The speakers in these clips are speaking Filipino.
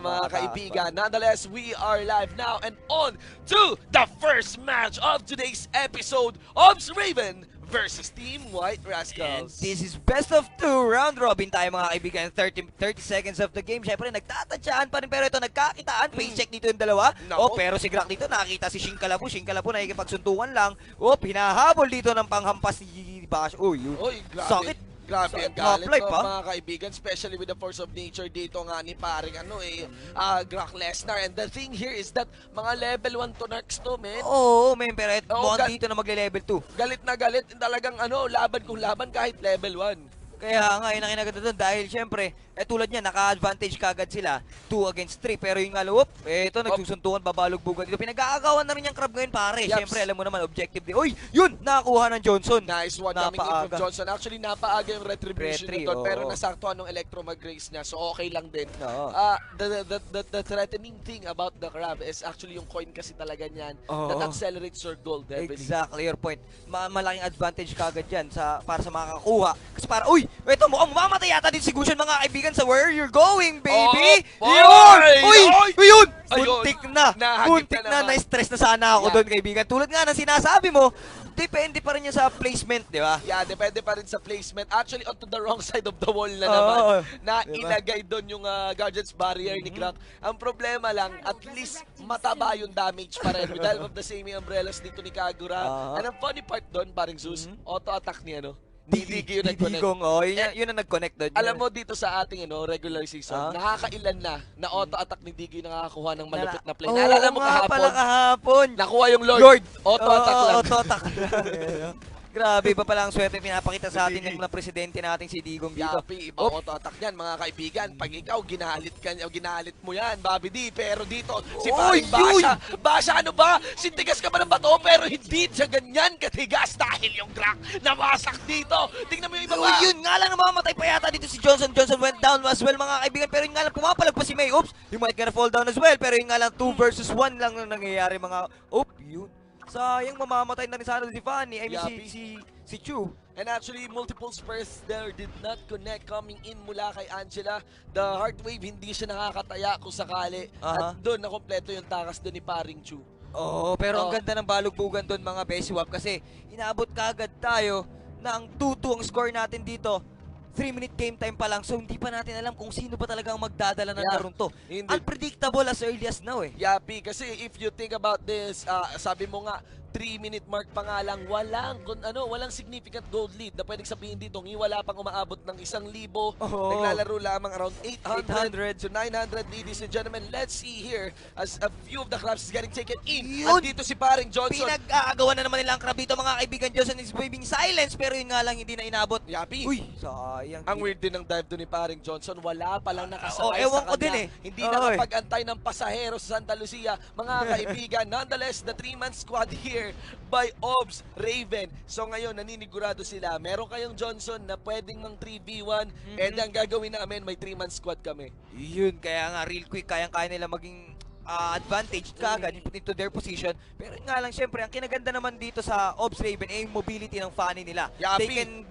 mga kaibigan. Nonetheless, we are live now and on to the first match of today's episode of Raven versus Team White And Rascals. this is best of 2 round robin tayo mga kaibigan. 30 seconds of the game. Syempre nagtatansyahan pa rin pero ito nagkakitaan. Face check dito yung dalawa. Nako. Pero si Grak dito nakikita si Shinkalabu. Shinkalabu nakikipagsuntukan lang. Hinahabol dito ng panghampas ni Bash. Yun. Oy, grabe. Sakit. Grabe ang Sakit galit half-life, ko, ha? mga kaibigan, especially with the force of nature dito nga ni paring Brock Lesnar. And the thing here is that mga level 1 to narcs to, men. Men, pero mukhang dito na magle-level 2. Galit na galit, talagang laban kung laban kahit level 1. Kaya nga, yun ang kinaganda doon dahil syempre, tulad niya, naka-advantage kagad sila, 2 against 3. Pero yung ito, nagsusuntukan, babalog-bugan dito. Pinag-aagawan na rin yung crab ngayon, pare. Yups. Syempre, alam mo naman, objective din. Yun! Nakakuha ng Johnson. Nice one coming in from Johnson. Actually, napaaga yung retribution Retry, nito, pero oo. nasaktuhan ng Electro mag-grace niya. So, okay lang din. Oo. The threatening thing about the crab is actually yung coin kasi talaga niyan Oo. that accelerates your gold heavily. Exactly your point. Malaking advantage kagad yan para sa makakakuha. Kasi para, ito mukhang mamamatay yata din si Gushan mga kaibigan sa where you're going, baby! Oh, Yun! Yun! Ayun. Buntik na! Nahagip Buntik na na, naman. na-stress na sana ako doon, kaibigan. Tulad nga ng sinasabi mo, depende pa rin niya sa placement, di ba? Yeah, depende pa rin sa placement. Actually, onto the wrong side of the wall na Oo, naman. Na diba? ilagay doon yung Guardian's Barrier ni Crack. Ang problema lang, at least mataba yung damage pa rin with the help of the same umbrellas dito ni Kagura. And ang funny part doon, paring Zeus, auto-attack niya, Digi yung nag-connect. Digong, yun ang nag-connect doon. Alam mo dito sa ating regular season, nakakailan na auto-attack ni Digi na nakakakuha ng malupit na play. Naalala mo kahapon? Nakuha yung Lord. Auto-attack lang. Auto-attack lang. Grabe, iba pala ang swerte pinapakita sa atin ng mga presidente nating si Digong dito. Yapi, iba auto-attack yan, mga kaibigan. Pag ikaw, ginalit mo yan, Bobby D. Pero dito, si paring Basha, ano ba? Sintigas ka ba ng bato? Pero hindi siya ganyan katigas dahil yung crack nawasak dito. Tingnan mo yung iba pa. Yun nga lang, namamatay pa yata dito si Johnson. Johnson went down as well, mga kaibigan. Pero yun nga lang, pumapalag pa si May. He might gonna fall down as well. Pero yun nga lang, 2 versus 1 lang ang nangyayari, mga... Yun. Sayang, mamamatay na rin sana si Fanny. I mean, si Chu. And actually, multiple spurs there did not connect coming in mula kay Angela. The heart wave, hindi siya nakakataya kung sakali. At doon, nakompleto yung takas doon ni paring Chu. Pero ang ganda ng balugbugan doon, mga Besiwap. Kasi inaabot kagad tayo na ang 2-2 ang score natin dito. 3-minute game time pa lang, so hindi pa natin alam kung sino ba talaga ang magdadala ng larong to. Unpredictable as early as now Yapi, kasi if you think about this, sabi mo nga, 3-minute mark pa nga lang, walang significant gold lead na pwedeng sabihin dito, wala pang umaabot ng 1,000. Naglalaro lamang around 800 to 900, ladies and gentlemen. Let's see here as a few of the crabs is getting taken in. At dito si paring Johnson. Pinag-aagawan na naman nila ang crab dito, mga kaibigan. Johnson is waving silence, pero yun nga lang hindi na inabot. Yapi. Sayang. Ang weird din ng dive doon ni paring Johnson. Wala palang nakasakay ewan sa ko kanya. din Hindi nakapag-antay ng pasahero sa Santa Lucia. Mga kaibigan, nonetheless, the 3-man squad here by OBS Raven. So ngayon, naninigurado sila. Meron kayong Johnson na pwedeng mang 3v1. And ang gagawin namin, may 3-man squad kami. Yun, kaya nga real quick, kayang-kaya nila maging advantage kagad into their position. Pero nga lang, syempre, ang kinaganda naman dito sa OBS Raven ay yung mobility ng Fanny nila. Yapi. They can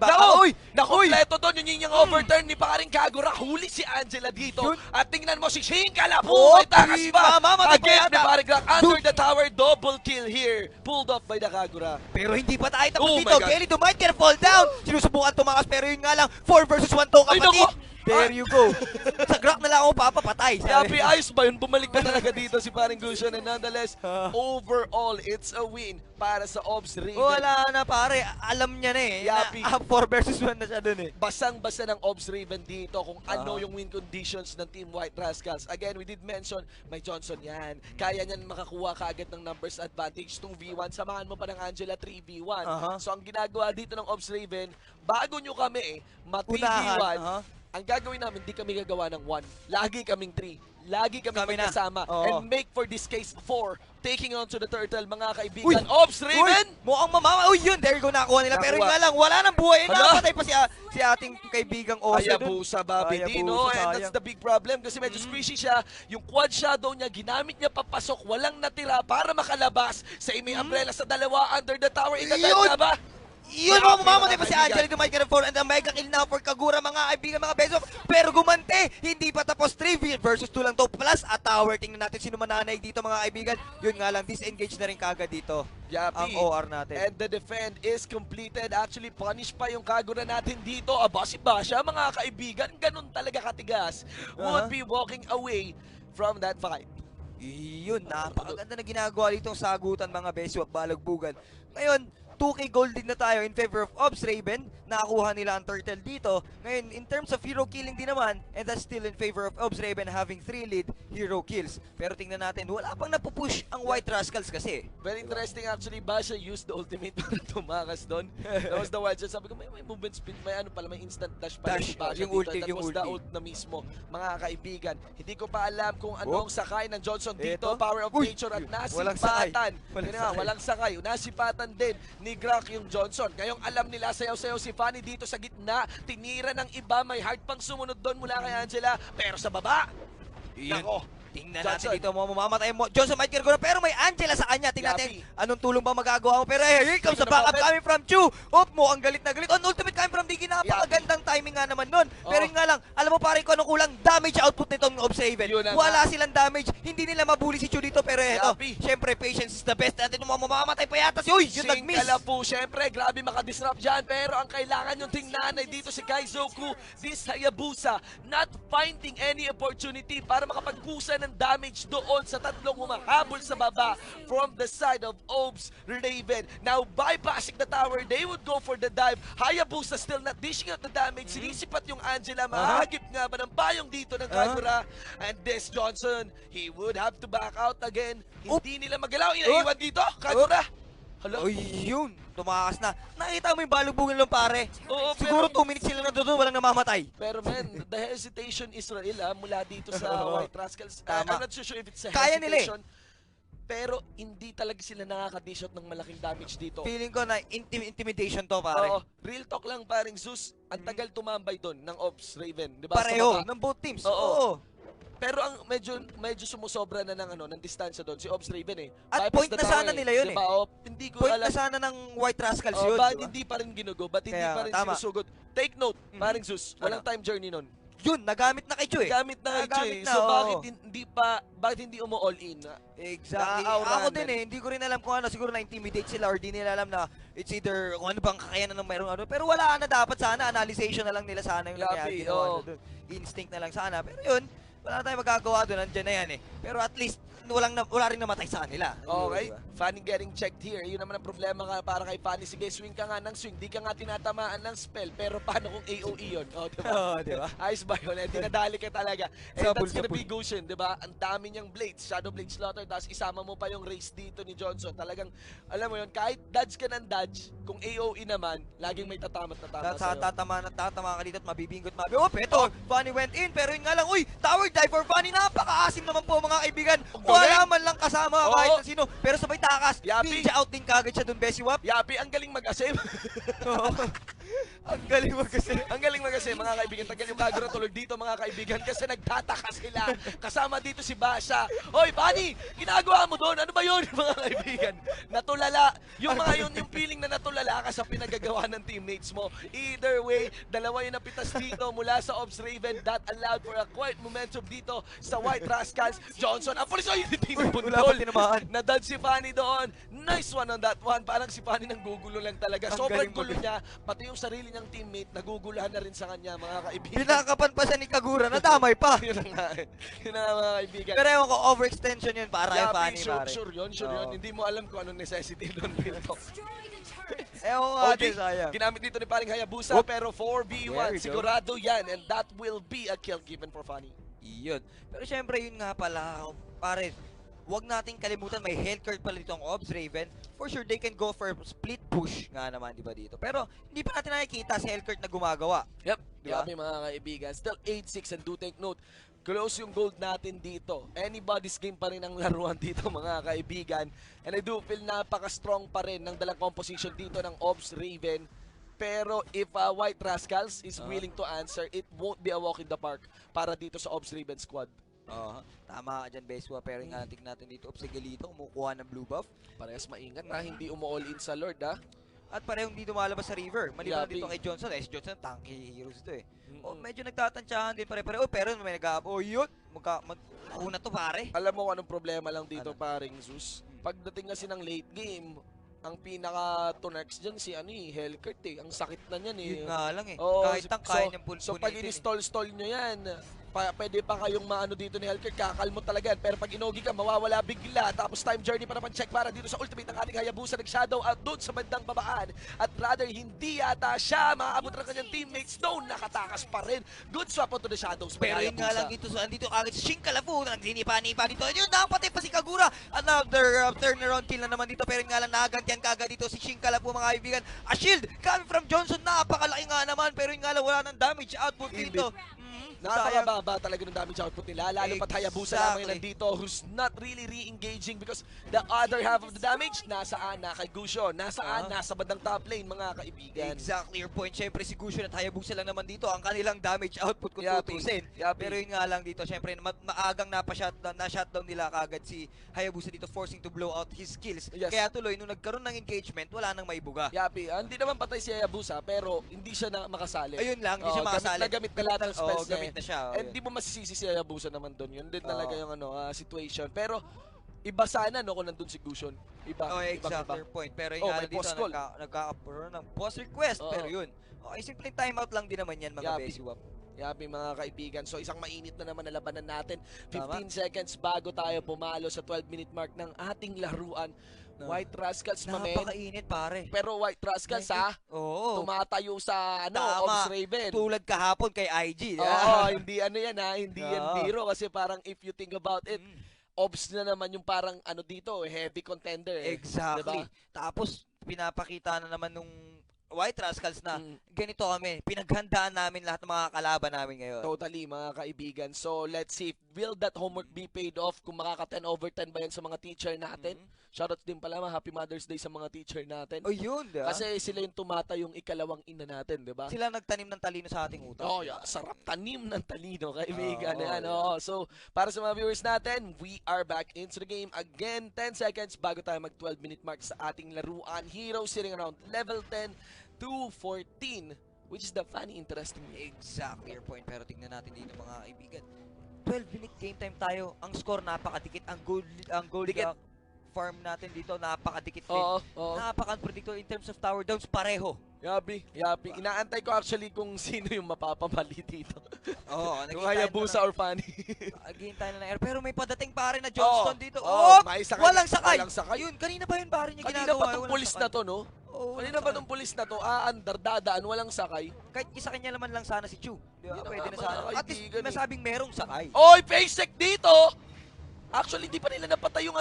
Nakompleto doon yung overturn ni paring Kagura. Huli si Angela dito. At tingnan mo si Shinkalabu. May takas pa. Against ni paring Glock. Under the tower, double kill here. Pulled off by the Kagura. Pero hindi pa tayo tapos my dito. God. Gelly might get fall down. Sinusubukan tumakas pero yun nga lang, 4 versus 1 to kapatid. There you go. Sa Glock na lang ako papapatay. Yapi, ayos ba yun? Bumalik pa talaga dito si paring Gushan. And nonetheless, overall, it's a win para sa OBS Raven. Wala na pare, alam niya na Yapi. 4 versus 1 na siya dun Basang-basa ng OBS Raven dito kung ano yung win conditions ng Team White Rascals. Again, we did mention, may Johnson yan. Kaya niyan makakuha kaagad ng numbers advantage 2v1. Samahan mo pa ng Angela 3v1. So ang ginagawa dito ng OBS Raven, bago nyo kami ma-3v1, ang gagawin namin, di kami gagawa ng 1. Lagi kaming 3. Lagi kami magkasama. And make for this case 4. Taking on to the turtle, mga kaibigan. OBS Raven! Mukhang yun, there you go, nakuha nila. Pero yun nga lang, wala nang buhay. Nakapatay pa si ating kaibigang Oso. Hayabusa, Bobby Dino. And that's the big problem kasi medyo squishy siya. Yung quad shadow niya, ginamit niya papasok. Walang natira para makalabas sa umbrella sa dalawa under the tower. Itatag na ba? Yun mga mamamatay pa si Angel dito, Mike Carrefour, and the mega kill now for Kagura, mga kaibigan, mga beso. Pero gumante, hindi pa tapos. 3 versus 2 lang to, plus a tower. Tingnan natin sino mananay dito, mga kaibigan. Yun nga lang, disengage na rin kagad dito ang OR natin. And the defend is completed. Actually, punish pa yung Kagura natin dito. Aba, si Basha, mga kaibigan, ganun talaga katigas. Would be walking away from that fight. Yun, napakaganda na ginagawa dito ang sagutan, mga beso at balagbugan. Ngayon, 2K gold din na tayo in favor of Obs Raven. Nakakuha nila ang turtle dito. Ngayon, in terms of hero killing din naman, and that's still in favor of Obs Raven having 3 lead hero kills. Pero tingnan natin, wala pang napupush ang White Rascals kasi. Very interesting actually, Basha used the ultimate para tumakas doon. That was the wild shot. Sabi ko, may movement spin, may ano pala, may instant dash pala si Basha yung dito. ulti, That yung was the ulti. ult na mismo, mga kaibigan. Hindi ko pa alam kung anong sakay ng Johnson dito. Eto. Power of Uy! nature at Walang sakay. nasipatan. Walang Nga, sakay. walang sakay. Nasipatan din ni Grak yung Johnson. Ngayong alam nila, sayaw-sayaw si Fanny dito sa gitna. Tinira ng iba, may heart pang sumunod doon mula kay Angela. Pero sa baba, nako. Tingnan Johnson. natin dito, mamamatay mo. Johnson might Kirgona, pero may Angela sa kanya. Tingnan natin Yapi. anong tulong ba magagawa mo. Pero here comes the Tingnan backup natin. coming from Chu. Op mo, ang galit na galit. On ultimate coming from Diggy, napakagandang timing nga naman nun. Pero yun nga lang, alam mo pare ko anong kulang? Damage output nitong Obs Raven. Yun na Wala silang damage. Hindi nila mabuli si Chu dito. Pero eto, Yapi. syempre, patience is the best. Natin mamamatay pa yata si Uy, yun nag-miss. Singkala po, syempre, grabe makadisrupt dyan. Pero ang kailangan yung tingnan ay dito si Kaizoku, this Hayabusa, not finding any opportunity para makapagkusa ng damage doon sa tatlong humahabol sa baba from the side of Obs Raven. Now, bypassing the tower, they would go for the dive. Hayabusa still not dishing out the damage. Sinisipat yung Angela. Mahagip nga ba ng payong dito ng Kagura? And this Johnson, he would have to back out again. Hindi nila magalaw. Inaiwan dito, Kagura. Hala. Uy, yun. Tumakas na. Nakita mo yung balubugin lang pare. Oo, Siguro pero- 2 minutes sila nandoon, walang namamatay. Pero man, the hesitation Israel mula dito sa White Rascals. Tama. I'm not so sure if it's a Kaya nila hesitation. Pero hindi talaga sila nakaka-dish out ng malaking damage dito. Feeling ko na intimidation to pare. Oo, real talk lang paring Zeus, ang tagal tumambay doon ng Ops Raven, 'di ba? Sa Pareho baba. ng both teams. Oo. Oo. Pero ang medyo sumusobra na ng distansya doon si Ops Raven eh. At Bypass point the na tower sana nila yun diba? O, hindi ko Point alam. na sana ng White Rascals yun. Bakit diba? hindi pa rin ginugo? Ba't hindi Kaya, pa rin tama. sinusugod? Take note, paring Zeus, walang Ano? time journey nun. Yun, nagamit na kay Chu eh. Gamit na ito Nagamit eh. na, So oo. bakit hindi umo-all in? Exactly. Naaawrahan Ako din din. eh, hindi ko rin alam kung ano, siguro na-intimidate sila or di nila alam na it's either kung ano bang kakayanan ng mayroong ano. Pero wala na dapat sana, analyzation na lang nila sana yung nangyari. Yapi, Ginawa oo. na dun. Instinct na lang sana. Pero yun, wala na tayong magagawa doon, andyan na yan eh. Pero at least, wala rin namatay sa kanila. Okay, Diba? Fanny getting checked here. Yun naman ang problema ka para kay Fanny. Sige, swing ka nga ng swing. Di ka nga tinatamaan ng spell. Pero paano kung AOE yun? O, diba? Oo, diba? Ayos ba yun? Eh, dinadali ka talaga. And Sabol, that's gonna sabol. be Goshen, diba? Ang dami niyang blades. Shadow Blade Slaughter. Tapos isama mo pa yung race dito ni Johnson. Talagang, alam mo yun, kahit dodge ka ng dodge, kung AOE naman, laging may tatamat na tama sa'yo. Tatama ka dito at mabibingot Oh, eto, Bunny went in, pero yun nga lang, uy, tower dive for Bunny, napaka-asim naman po mga kaibigan. Wala man lang kasama kahit Oo. na sino, pero sabay takas, Yapi. ninja out din kagad siya dun, Besiwap. Yapi, ang galing mag-asem. Ang galing mo kasi. Ang galing mag-asem, mga kaibigan. Tagal yung Kagura tulog dito, mga kaibigan, kasi nagtataka sila. Kasama dito si Basha. Hoy, Bunny, ginagawa mo doon? Ano ba yun, mga kaibigan? Natulala. Yung mga yun, yung feeling na natulala ka sa pinagagawa ng teammates mo. Either way, dalawa yung napitas dito mula sa Obs Raven. That allowed for a quiet momentum dito sa White Rascals. Johnson, ang pulis, yung team Wala pa tinamaan. Nadad si Fanny doon. Nice one on that one. Parang si Fanny nang gugulo lang talaga. Ang Sobrang galing gulo niya. Pati yung sarili niyang teammate, naguguluhan na rin sa kanya, mga kaibigan. Pinakapan pa siya ni Kagura, nadamay pa. Yun na nga. Yun na nga, mga kaibigan. Pero ewan ko, overextension yun para kay Yapi, Bunny, sure, pare. sure yun, sure yun. Oo. Hindi mo alam kung anong necessity doon. Real talk. Ewan ko Okay, ate, sayang. ginamit dito ni paring Hayabusa, Whoop. pero There 4v1, we go. sigurado yan. And that will be a kill given for Fanny. Yun. Pero syempre yun nga pala, pare, wag nating kalimutan may health card pala dito ang Obs Raven. For sure they can go for split push nga naman, di ba dito. Pero hindi pa natin nakikita si health card na gumagawa. Yep, Diba? grabe mga kaibigan. Still 8-6 and do take note. Close yung gold natin dito. Anybody's game pa rin ang laruan dito mga kaibigan. And I do feel napaka-strong pa rin ng dalang composition dito ng Obs Raven. Pero if White Rascals is willing to answer, it won't be a walk in the park para dito sa Obs Raven squad. Oo. Tama ka dyan, Beswa. Pero nga tignan natin dito, Obsigalito, kumukuha ng blue buff. Parehas maingat na hindi umu-all in sa Lord ha. at parehong di lumalabas sa river. Maliban Yapi. dito kay Johnson. Si Johnson, tanky heroes ito eh. Mm-mm. Oh, medyo nagtatansyahan din pare-pare. Oh, pero may yun. Magkakuna to pare. Alam mo kung anong problema lang dito, Ano? paring Zeus? Pagdating kasi ng late game, ang pinaka-to-next dyan si Hellcurt eh. Ang sakit na niyan eh. Yun nga lang eh. Oo, Kahit tank kaya niyang So pag punitin eh. in-stall nyo yan, pwede pa kayong maano dito ni Hellcurt, kakalmo talaga yan. Pero pag inogi ka, mawawala bigla. Tapos time journey pa naman check para dito sa ultimate ng ating Hayabusa. Nag-shadow out doon sa bandang babaan. At rather, hindi yata siya maaabot ng kanyang teammates. No, nakatakas pa rin. Good swap onto the shadows. Pero yun nga lang dito, andito kagad si Shinkalafu, nagsinipa-nipa dito. Yun, nakapatay pa si Kagura. Another turnaround kill na naman dito. Pero yun nga lang, nakagantian kagad dito si Shinkalafu, mga kaibigan. A shield coming from Johnson, napakalaki nga naman. Pero yun nga lang, wala nang damage output dito. Napakababa talaga ng damage output nila. Lalo pat Hayabusa lamang Exactly. nandito who's not really re-engaging because the other half of the damage nasaan na kay Gusho. Nasaan? Nasa bandang top lane, mga kaibigan. Exactly your point. Siyempre si Gushon at Hayabusa lang naman dito ang kanilang damage output kung Yapi. tutusin. Yapi. Pero yun nga lang dito, siyempre maagang na-shutdown nila kagad si Hayabusa dito, forcing to blow out his skills. Yes. Kaya tuloy, nung nagkaroon ng engagement, wala nang maibuga. Yapi, hindi naman patay si Hayabusa pero hindi siya na makasali. Ayun lang, hindi siya makasali. Gamit na lahat ng spells niya. Gamit na siya. And di mo masisisi si Hayabusa naman doon. Yun din talaga yung situation. Pero iba sana no kung nandun si Gushon. Iba. Oh, ibang exactly iba. your point. Pero yung may dito, post call. nagkakaroon ng post request. Oo. Pero yun. Okay, simpleng timeout lang din naman yan, mga Yapi. Besiwap. Yapi mga kaibigan. So isang mainit na naman na labanan natin. 15 Tama. seconds bago tayo pumalo sa 12-minute mark ng ating laruan. No. White Rascals, mamen. Napakainit, pare. Pero White Rascals ha, Oo. tumatayo sa Tama. Ops Raven. Tulad kahapon kay IG. Oo, hindi yan ha, hindi yan Oo. biro kasi parang if you think about it, Obs na naman yung parang dito, heavy contender. Exactly. Diba? Tapos, pinapakita na naman nung White Rascals na Mm. ganito kami. Pinaghandaan namin lahat ng mga kalaban namin ngayon. Totally, mga kaibigan. So, let's see, will that homework be paid off? Kung makaka 10 over 10 ba yan sa mga teacher natin? Shoutouts din pala, Happy Mother's Day sa mga teacher natin. O yun, diba? Kasi sila yung tumata yung ikalawang ina natin, di ba? Sila nagtanim ng talino sa ating utak. Oh, yeah. Sarap tanim ng talino, kaibigan. Oo, Yan, yeah. oo. So, para sa mga viewers natin, we are back into the game again. 10 seconds bago tayo mag 12-minute mark sa ating laruan. Heroes sitting around level 10 to 14, which is the funny, interesting game. Exactly your point. Pero tingnan natin dito, mga kaibigan. 12-minute game time tayo. Ang score napakadikit. Ang gold Dikit. farm natin dito napakadikit din. Oo, oo. Napaka-unpredictable in terms of tower downs, pareho. Yapi. Inaantay ko actually kung sino yung mapapamali dito. Oo, Kung Hayabusa or Fanny. Again tayo na air. Pero may padating pare na Johnston dito. Oo, Oh! may sakay. Walang sakay. Walang sakay. Yun, kanina pa yun pare niya Kanina ginagawa. pa tong pulis na to, no? Oo, Kanina pa tong pulis na to, aandar, dadaan, walang sakay. Kahit isa kanya naman lang sana si Chu. Di ba? Yun na Pwede nga, na sana. mga At least kaibigan eh. masabing merong sakay. Oy, face-check dito! Actually, hindi pa nila napatay yung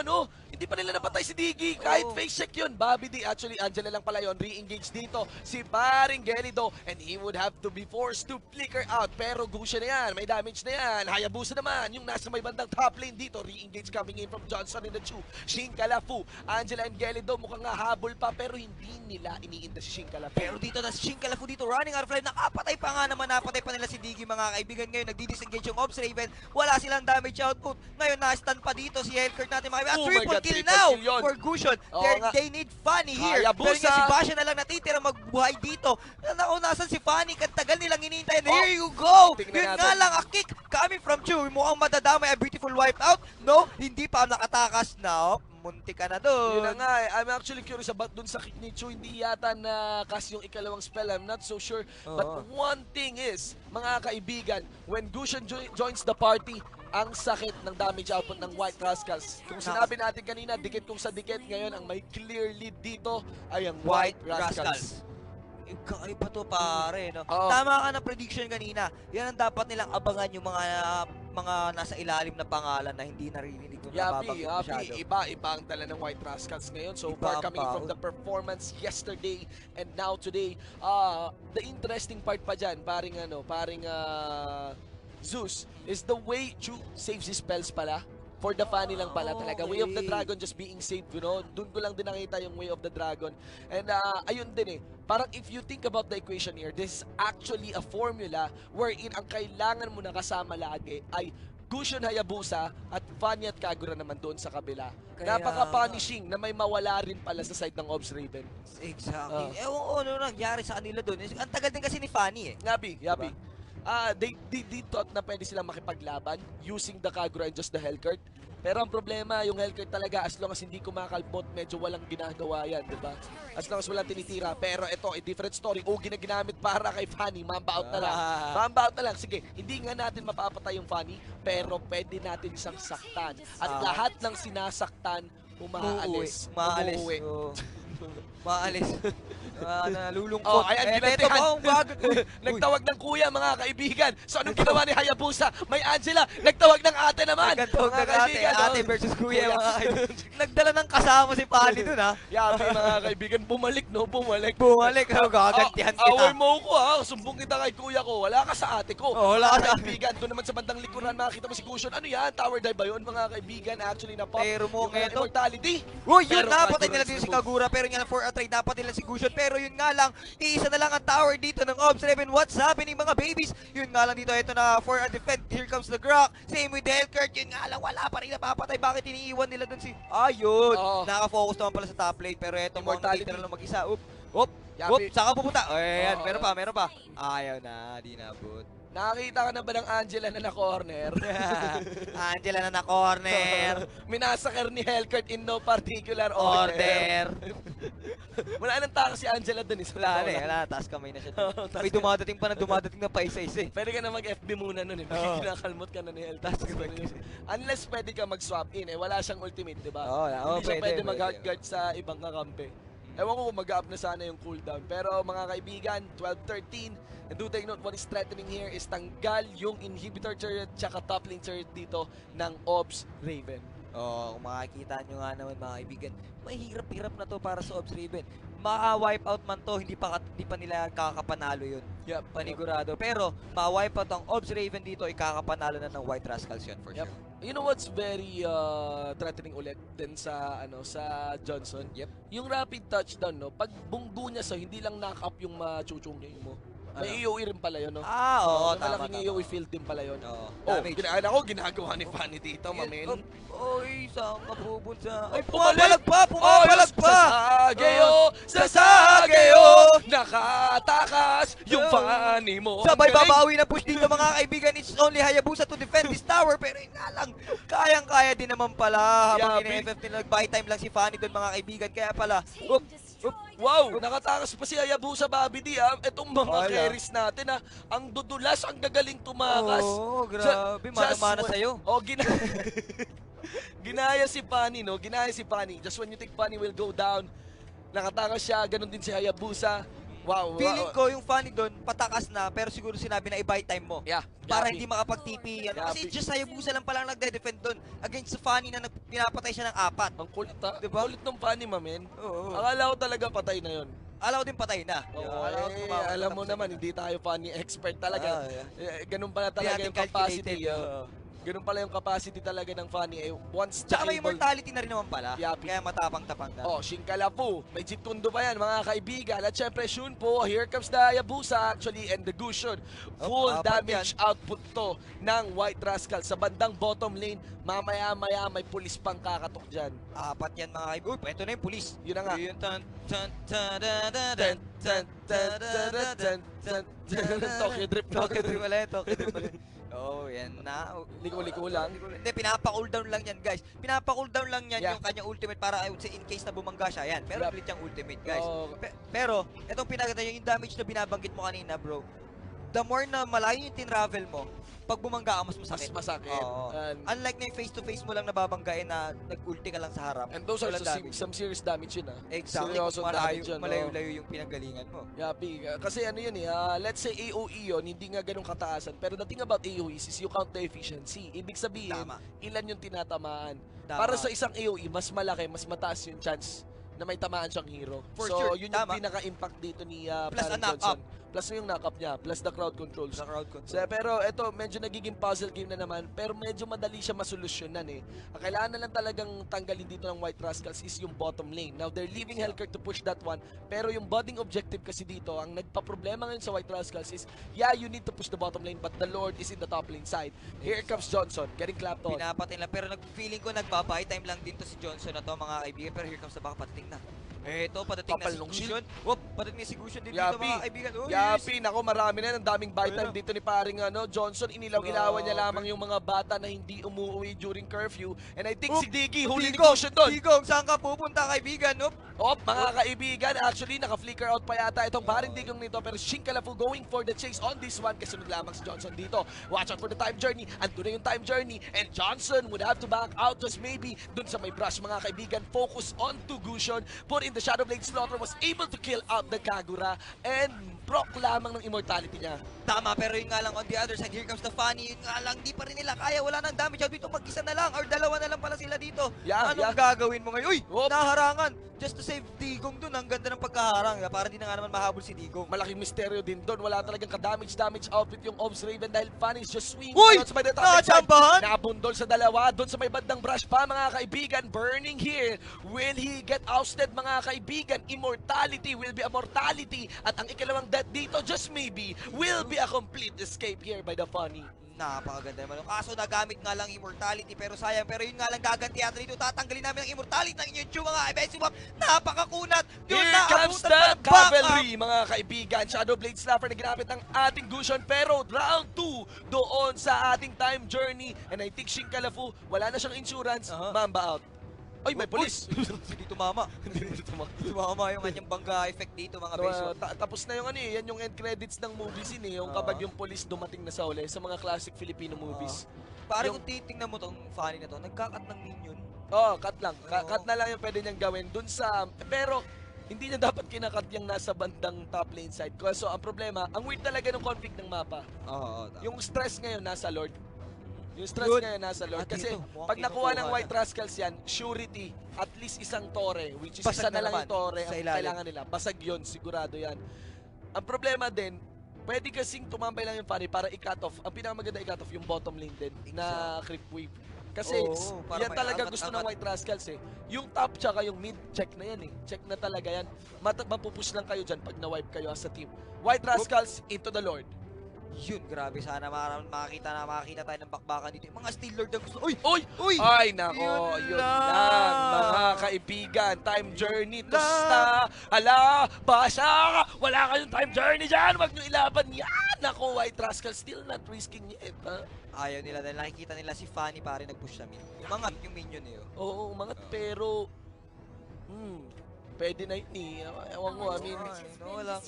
hindi pa nila napatay si Diggy. Kahit Oo. face check yun. Bobby D, actually, Angela lang pala yun. Re-engage dito si paring Gelido. And he would have to be forced to flicker out. Pero Gusha na yan. May damage na yan. Hayabusa naman. Yung nasa may bandang top lane dito. Re-engage coming in from Johnson in the Chu. Shinkalafu. Angela and Gelido mukhang nga habol pa. Pero hindi nila iniinda si Shinkalafu. Pero dito na si Shinkalafu dito, running out of life. Nakapatay pa nga naman. Napatay pa nila si Diggy, mga kaibigan. Ngayon, nagdi-disengage yung Ops Raven. Wala silang damage output. Ngayon, na-stun pa dito si Hellcurt natin, mga kaibigan. Oh my Triple God, kill triple now kill yun. for Gushon. Oo nga. They need Fanny here. Hayabusa. Pero nga si Basha na lang natitira magbuhay dito. Nasan si Fanny? Katagal nilang hinihintay. And here you go! Tingnan Yun natin. nga lang, a kick coming from Chu. Mukhang madadamay, a beautiful wipe out. No, hindi pa nakatakas na. Munti ka na doon. Yun na nga eh. I'm actually curious about dun sa kick ni Chu. Hindi yata na kasi yung ikalawang spell. I'm not so sure. But one thing is, mga kaibigan, when Gushan joins the party, ang sakit ng damage output ng White Rascals. Kung sinabi natin kanina, dikit kung sa dikit, ngayon ang may clear lead dito ay ang White Rascals. Kakaiba to pare, no? Oo. Tama ka na prediction kanina. Yan ang dapat nilang abangan yung mga nasa ilalim na pangalan na hindi naririnig o nababagay masyado. Iba ang dala ng White Rascals ngayon. So Iba far, ang coming from baon. the performance yesterday and now today, the interesting part pa dyan, paring Zeus, is the way Chu saves his spells pala. For the funny lang pala talaga. Way of the Okay. Dragon just being saved, Doon ko lang din nakita yung Way of the Dragon. And ayun din eh. Parang if you think about the equation here, this is actually a formula wherein ang kailangan mo na kasama lagi ay Gusion, Hayabusa, at Fanny at Kagura naman doon sa kabila. Kaya Napaka-punishing na may mawala rin pala sa side ng Obs Raven. Exactly. Ewan ko ano nangyari sa kanila doon. Ang tagal din kasi ni Fanny eh. Yabi. They thought na pwede silang makipaglaban using the Kagura and just the Hellcurt. Pero ang problema, yung Hellcurt talaga, as long as hindi kumakalbot, medyo walang ginagawa yan, di ba? As long as walang tinitira. Pero ito, a different story. Ogi na ginamit para kay Fanny, mamba out na lang. Mamba out na lang. Sige, hindi nga natin mapapatay yung Fanny, pero pwede natin isang saktan. At lahat ng sinasaktan, umaalis. Maalis. Maalis. Nalulungkot. Oh, ayan, ginantihan. Nagtawag ng kuya, mga kaibigan. So, anong ginawa ni Hayabusa? May Angela. Nagtawag ng ate naman. Nagtawag ng ate versus kuya, mga kaibigan. Nagdala ng kasama si Fanny dun, ha? Yabi, mga kaibigan. Bumalik, no? Bumalik. Gagantihan kita. Away mo ko, ha? Sumbong kita kay kuya ko. Wala ka sa ate ko. Wala ka sa kaibigan. Doon naman sa bandang likuran, makikita mo si Gusion. Ano yan? Tower dive ba yun, mga kaibigan? Actually, na-pop. Pero mo, yung immortality. Uy, yun, napatay nila din si Kagura. Pero nga na 4-3, napatay nila si Gusion. Pero yun nga lang, iisa na lang ang tower dito ng Obs Raven. What's happening, mga babies? Yun nga lang dito, ito na for a defense. Here comes the Grok. Same with the Hellcurt. Yun nga lang, wala pa rin napapatay. Bakit iniiwan nila dun si... Ayun. Nakafocus naman pala sa top lane. Pero eto, mortality na lang mag-isa. Saan ka pupunta? Ayan, meron pa. Ayaw na, di nabot. Nakakita ka na ba ng Angela na na-corner? Angela na na-corner. Minasaker ni Hellcurt in no particular order. Wala nang takas si Angela dun. Wala. Taas kamay na siya. May dumadating na pa isa-isa eh. Pwede ka na mag-FB muna nun eh. Kinakalmot ka na ni Hellcurt. Unless pwede ka mag-swap in eh. Wala siyang ultimate, di ba? Hindi siya pwede mag-guard sa ibang kakampi. Ewan ko kung mag-up na sana yung cooldown. Pero mga kaibigan, 12-13. And do take note, what is threatening here is tanggal yung inhibitor turret tsaka top lane turret dito ng Obs Raven. Kung makikita nyo nga naman mga kaibigan, mahirap-hirap na to para sa Obs Raven. Maka-wipe out man to, hindi pa nila kakapanalo yun. Panigurado. Pero, ma-wipe out ang Obs Raven dito, ikakapanalo na ng White Rascals yun for sure. You know what's very threatening ulit din sa Johnson? Yung rapid touchdown, no? Pag bunggo niya hindi lang knock up yung machuchungin mo. May EOE rin pala yun, no? Malaking EOE field din pala yun. Ginagawa ni Fanny dito, mamen. Saan ka pupunta? Pumalag pa! Sasageo! Nakatakas yung Fanny mo. Sabay babawi na push dito, mga kaibigan. It's only Hayabusa to defend this tower. Pero yun nga lang, kayang-kaya din naman pala. Habang ina-FF nila, nag-buy time lang si Fanny doon, mga kaibigan. Kaya pala, wow! Nakatakas pa si Hayabusa, Bobby D. Itong mga carries natin, ang dudulas, ang gagaling tumakas. Grabe. Mana-mana sa'yo. Ginaya si Fanny, no? Ginaya si Fanny. Just when you think Fanny will go down, nakatakas siya. Ganun din si Hayabusa. Wow. Feeling ko yung Fanny doon, patakas na, pero siguro sinabi na i-buy time mo. Para hindi makapag-TP. Kasi just Hayabusa lang palang nagde-defend doon against sa Fanny na pinapatay siya ng 4. Ang kulit, diba? Kulit ng Fanny, mamen. Akala ko talaga patay na yun. Alaw din patay na. Alam mo naman, hindi tayo Fanny expert talaga. Ganun pala talaga yung capacity. Ganun pala yung capacity talaga ng Fanny. Once tsaka may immortality na rin naman pala. Kaya matapang-tapang na. Shinkalapu. May Jitkundo pa yan, mga kaibigan. At syempre, Shunpo. Here comes the Hayabusa actually and the Gusion. Full damage output to ng White Rascal sa bandang bottom lane. Mamaya-maya may pulis pang kakatok dyan. 4 yan, mga kaibigan. Ito na yung pulis. Yun na nga. Tokyo drip. Yan na. Liko-liko lang. Hindi, pinapa-cooldown lang yan, guys. Pinapa-cooldown lang yan yung kanyang ultimate para I would say in case na bumangga siya. Yan, pero ulit yung ultimate, guys. Pero, itong pinaganda yung damage na binabanggit mo kanina, bro. The more na malayo yung tinravel mo, pag bumangga ka, mas masakit. Mas masakit. Unlike na yung face-to-face mo lang nababanggain na nag-ulti ka lang sa harap. And those are some serious damage yun, Exactly. Malayo-layo yung pinanggalingan mo. Kasi ano yun let's say AOE yun, hindi nga ganun kataasan. Pero the thing about AOE is you count the efficiency. Ibig sabihin, ilan yung tinatamaan. Para sa isang AOE, mas malaki, mas mataas yung chance na may tamaan siyang hero. For so, sure, yun yung tama. pinaka-impact dito ni Plus Darren a knock Johnson. up. Plus yung knock-up niya, plus the crowd controls. Sa crowd control. So, pero ito, medyo nagiging puzzle game na naman, pero medyo madali siya masolusyonan eh. Ang kailangan na lang talagang tanggalin dito ng White Rascals is yung bottom lane. Now, they're leaving Hellcurt to push that one, pero yung budding objective kasi dito, ang nagpa-problema ngayon sa White Rascals is, yeah, you need to push the bottom lane, but the Lord is in the top lane side. Here comes Johnson, getting clapped on. Pinapatay lang, pero feeling ko nagpa-buy time lang din to si Johnson na to mga kaibigan, pero here comes the back, patating na. Eto, padating na Kapal si nung Gusion. Whoop, padating na si Gusion din dito Yapi. mga kaibigan. Oh, Yapi, nako marami na. Ang daming buy Ayun time na. dito ni paring Johnson. Inilaw-ilawan niya Grabe. lamang yung mga bata na hindi umuwi during curfew. And I think Oop, si Diggy, huli ni Digong, Gusion doon. Digong, saan ka pupunta kaibigan? Oop. Mga kaibigan, actually naka-flicker out pa yata itong paring Digong nito. Pero Shinkalafu going for the chase on this one. Kasunod lamang si Johnson dito. Watch out for the time journey. Ando na yung time journey. And Johnson would have to back out just maybe dun sa may brush mga kaibigan. Focus on to Gusion. Put in the Shadow Blade Slaughter, was able to kill out the Kagura. And proc lamang ng immortality niya. Tama, pero yun nga lang on the other side, here comes the Funny. Yun nga lang, di pa rin nila kaya. Wala nang damage out dito. Mag-isa na lang or dalawa na lang pala sila dito. Anong gagawin mo ngayon? Uy, Whoop. naharangan. Just to save Digong dun. Ang ganda ng pagkaharang. Para di na nga naman mahabol si Digong. Malaking misteryo din doon. Wala talagang ka-damage outfit yung Obs Raven dahil Fanny is just swinging. Uy! Sa may top side. Nakachambahan! Nabundol sa dalawa. Doon sa may bandang brush pa mga kaibigan. Burning here. Will he get ousted mga kaibigan? Immortality will be a mortality. At ang ikalawang death dito just maybe will be a complete escape here by the Funny. Napakaganda naman. Kaso nagamit nga lang immortality pero sayang. Pero yun nga lang gaganti yata dito. Tatanggalin namin ang immortality ng inyong mga MSC Wap. Napakakunat. Yun Here comes naabutan the pa ng cavalry mga kaibigan. Shadow Blade Slapper na ginamit ng ating Gusion. Pero round 2 doon sa ating time journey. And I think Shinkalafu, wala na siyang insurance. Mamba out. Ay, may police! Hindi tumama. Hindi tumama yung kanyang bangga effect dito mga beso. Tapos na yung yan yung end credits ng movies yung kapag yung police dumating na sa uli sa mga classic Filipino movies. Parang kung titingnan mo tong Funny na to, nagkakat ng minion. Cut lang. Cut na lang yung pwede niyang gawin dun sa... Pero, hindi niya dapat kinakat yung nasa bandang top lane side. So, ang problema, ang weird talaga ng conflict ng mapa. Yung stress ngayon nasa Lord. Yung stress ngayon nasa Lord. Kasi pag nakuha ng White Rascals yan, surety, at least isang tore, which is isa na lang yung tore ang kailangan nila. Basag yun, sigurado yan. Ang problema din, pwede kasing tumambay lang yung Funny para i-cut off. Ang pinakamaganda i-cut off yung bottom lane din na creep wave. Kasi yan talaga gusto ng White Rascals eh. Yung top tsaka yung mid, check na yan eh. Check na talaga yan. Mapupush lang kayo dyan pag na-wipe kayo as a team. White Rascals into the Lord. Yun, grabe. Sana makakita tayo ng bakbakan dito. Yung mga Steel Lord na gusto. Uy! Uy! Ay, nako. Yun lang, mga kaibigan. Time journey to stop. Hala, basa! Wala kayong time journey dyan. Wag nyo ilaban yan. Nako, White Rascal still not risking it. Ayaw nila dahil nakikita nila si Funny pare nag-push sa mid. Yung minion eh. Oo, umangat pero... pwede na yun eh. Ewan ko, I mean...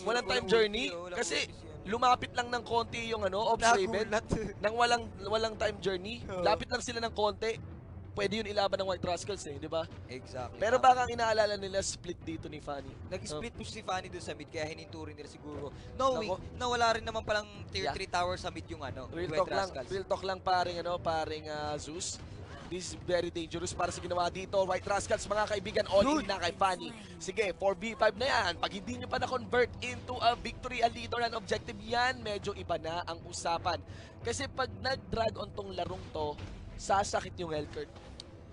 Walang time journey. Kasi... lumapit lang ng konti yung Obs Raven. Nang walang time journey. Lapit lang sila ng konti. Pwede yun ilaban ng White Rascals eh, di ba? Exactly. Pero baka ang inaalala nila split dito ni Funny. Nag-split push si Funny doon sa mid kaya hininturin nila siguro. Knowing na wala rin naman palang tier 3 tower sa mid yung Real talk lang paring Zeus. This is very dangerous para sa ginawa dito. White Rascals, mga kaibigan, all in na kay Funny. Sige, 4v5 na yan. Pag hindi nyo pa na-convert into a victory, a leader, an objective yan, medyo iba na ang usapan. Kasi pag nag-drag on tong larong to, sasakit yung Hellcurt.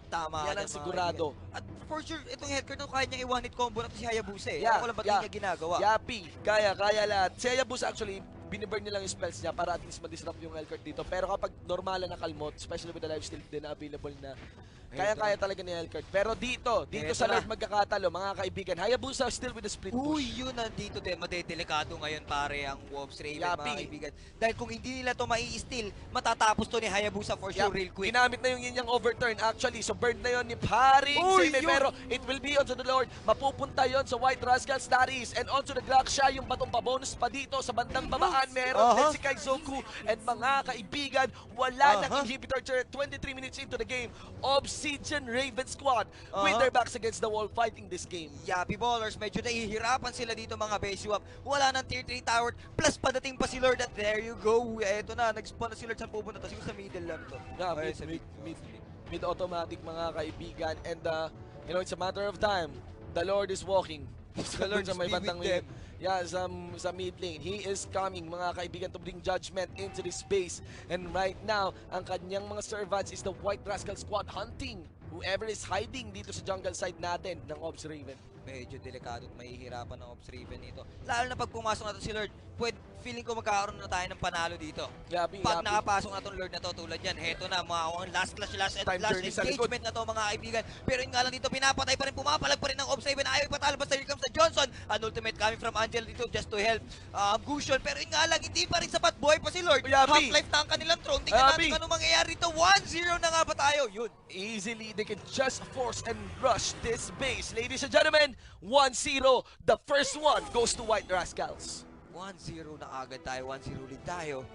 Tama. Yan ang sigurado. At for sure, itong Hellcurt na kaya niya i-one-hit combo na to si Hayabusa eh. Yeah, Ako lang ba't niya ginagawa? Yapi, kaya lahat. Si Hayabusa actually, biniburn niya lang yung spells niya para at least ma-disrupt yung Hellcurt dito. Pero kapag normal na kalmot, especially with the lifesteal din na available na, kaya talaga ni Hellcurt. Pero dito sa Lord magkakatalo, mga kaibigan, Hayabusa still with the split push. Uy, yun nandito din, madedelikado ngayon pare ang Wolves Raven, mga kaibigan. Dahil kung hindi nila to mai-steal, matatapos to ni Hayabusa for sure real quick. Ginamit na yung yinyang overturn actually, so burn na yon ni Paring Seme, pero it will be onto the Lord. Mapupunta yon sa White Rascals Staris and onto the Graxia, yung batong pa-bonus pa dito sa bandang babaan. Meron din si Kaizoku and mga kaibigan, wala nang inhibitor turret. 23 minutes into the game. Obsidian Raven Squad with their backs against the wall fighting this game. Yapi Ballers, medyo nahihirapan sila dito mga Beswap. Wala nang tier 3 tower, plus padating pa si Lord at there you go. Eto na, nag-spawn na si Lord sa pupunta. Tapos sa middle lang to. Mid automatic mga kaibigan and it's a matter of time The Lord is walking. The Lord Sa is may be bandang with them. yeah, sa mid lane. He is coming, mga kaibigan, to bring judgment into this space. And right now, ang kanyang mga servants is the White Rascal Squad hunting whoever is hiding dito sa jungle side natin ng Obs Raven. Medyo delikado at mahihirapan ng Ops Raven nito. Lalo na pag pumasok na to si Lord, feeling ko magkakaroon na tayo ng panalo dito. Yabi, Pag nakapasok na tong Lord na to, tulad yan, heto na, mga last Time journey sa likod. engagement na to mga kaibigan. Pero yun nga lang dito, pinapatay pa rin, pumapalag pa rin ng Ops Raven. Ayaw ipatalo, basta here comes the Johnson. An ultimate coming from Angel dito just to help Gusion. Pero yun nga lang, hindi pa rin sapat, buhay pa si Lord. Yabi. Half-life na ang kanilang throne. Tingnan Yabi. natin anong mangyayari dito. 1-0 na nga ba tayo? Yun. Easily, they can just force and rush this base. Ladies and gentlemen, 1-0. The first one goes to White Rascals. 1-0 na agad tayo, 1-0 lead tayo.